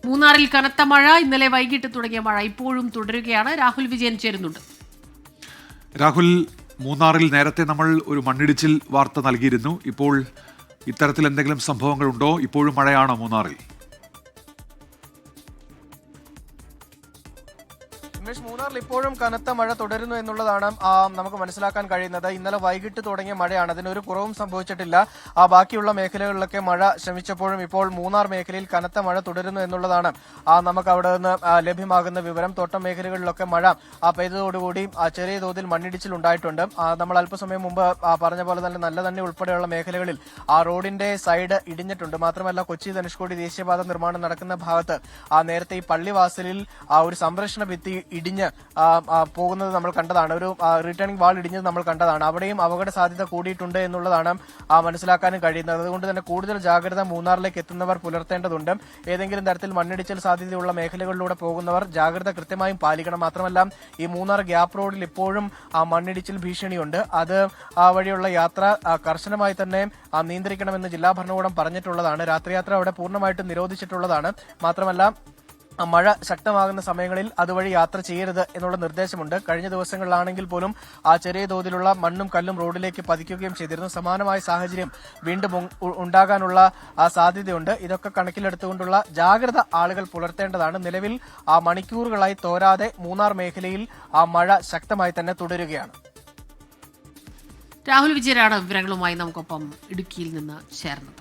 മൂന്നാറിൽ കനത്ത മഴ. ഇന്നലെ വൈകിട്ട് തുടങ്ങിയ മഴ ഇപ്പോഴും തുടരുകയാണ്. രാഹുൽ വിജയൻ ചേരുന്നുണ്ട്. രാഹുൽ, മൂന്നാറിൽ നേരത്തെ നമ്മൾ ഒരു മണ്ണിടിച്ചിൽ വാർത്ത നൽകിയിരുന്നു. ഇപ്പോൾ ഇത്തരത്തിൽ എന്തെങ്കിലും സംഭവങ്ങളുണ്ടോ? ഇപ്പോഴും മഴയാണോ മൂന്നാറിൽ? മൂന്നാറിൽ ഇപ്പോഴും കനത്ത മഴ തുടരുന്നു എന്നുള്ളതാണ് നമുക്ക് മനസ്സിലാക്കാൻ കഴിയുന്നത്. ഇന്നലെ വൈകിട്ട് തുടങ്ങിയ മഴയാണ്, അതിനൊരു കുറവും സംഭവിച്ചിട്ടില്ല. ബാക്കിയുള്ള മേഖലകളിലൊക്കെ മഴ ശമിച്ചപ്പോഴും ഇപ്പോൾ മൂന്നാർ മേഖലയിൽ കനത്ത മഴ തുടരുന്നു എന്നുള്ളതാണ് നമുക്ക് അവിടെ നിന്ന് ലഭ്യമാകുന്ന വിവരം. തോട്ടം മേഖലകളിലൊക്കെ മഴ പെയ്തതോടുകൂടി ചെറിയ തോതിൽ മണ്ണിടിച്ചിൽ ഉണ്ടായിട്ടുണ്ട്. നമ്മൾ അല്പസമയം മുമ്പ് പറഞ്ഞ പോലെ തന്നെ നല്ല തന്നെ ഉൾപ്പെടെയുള്ള മേഖലകളിൽ റോഡിന്റെ സൈഡ് ഇടിഞ്ഞിട്ടുണ്ട്. മാത്രമല്ല കൊച്ചി ധനുഷ്കോടി ദേശീയപാത നിർമ്മാണം നടക്കുന്ന ഭാഗത്ത് നേരത്തെ ഈ പള്ളിവാസലിൽ ഒരു സംരക്ഷണ ഭിത്തി ഇടിഞ്ഞ് പോകുന്നത് നമ്മൾ കണ്ടതാണ്. ഒരു റിട്ടേണിംഗ് വാൾ ഇടിഞ്ഞത് നമ്മൾ കണ്ടതാണ്. അവിടെയും അപകട സാധ്യത കൂടിയിട്ടുണ്ട് എന്നുള്ളതാണ് മനസ്സിലാക്കാനും കഴിയുന്നത്. അതുകൊണ്ട് തന്നെ കൂടുതൽ ജാഗ്രത മൂന്നാറിലേക്ക് എത്തുന്നവർ പുലർത്തേണ്ടതുണ്ട്. ഏതെങ്കിലും തരത്തിൽ മണ്ണിടിച്ചിൽ സാധ്യതയുള്ള മേഖലകളിലൂടെ പോകുന്നവർ ജാഗ്രത കൃത്യമായും പാലിക്കണം. മാത്രമല്ല ഈ മൂന്നാർ ഗ്യാപ്പ് റോഡിൽ ഇപ്പോഴും മണ്ണിടിച്ചിൽ ഭീഷണിയുണ്ട്. അത് വഴിയുള്ള യാത്ര കർശനമായി തന്നെ നിയന്ത്രിക്കണമെന്ന് ജില്ലാ ഭരണകൂടം പറഞ്ഞിട്ടുള്ളതാണ്. രാത്രിയാത്ര അവിടെ പൂർണ്ണമായിട്ടും നിരോധിച്ചിട്ടുള്ളതാണ്. മാത്രമല്ല മഴ ശക്തമാകുന്ന സമയങ്ങളിൽ അതുവഴി യാത്ര ചെയ്യരുത് എന്നുള്ള നിർദ്ദേശമുണ്ട്. കഴിഞ്ഞ ദിവസങ്ങളിലാണെങ്കിൽ പോലും ചെറിയ തോതിലുള്ള മണ്ണും കല്ലും റോഡിലേക്ക് പതിക്കുകയും ചെയ്തിരുന്നു. സമാനമായ സാഹചര്യം വീണ്ടും ഉണ്ടാകാനുള്ള സാധ്യതയുണ്ട്. ഇതൊക്കെ കണക്കിലെടുത്തുകൊണ്ടുള്ള ജാഗ്രത ആളുകൾ പുലർത്തേണ്ടതാണ്. നിലവിൽ മണിക്കൂറുകളായി തോരാതെ മൂന്നാർ മേഖലയിൽ മഴ ശക്തമായി തന്നെ തുടരുകയാണ്. രാഹുൽ വിജയനാണ് വിവരങ്ങളുമായി നമുക്കൊപ്പം ഇടുക്കിയിൽ നിന്ന് ചേർന്നത്.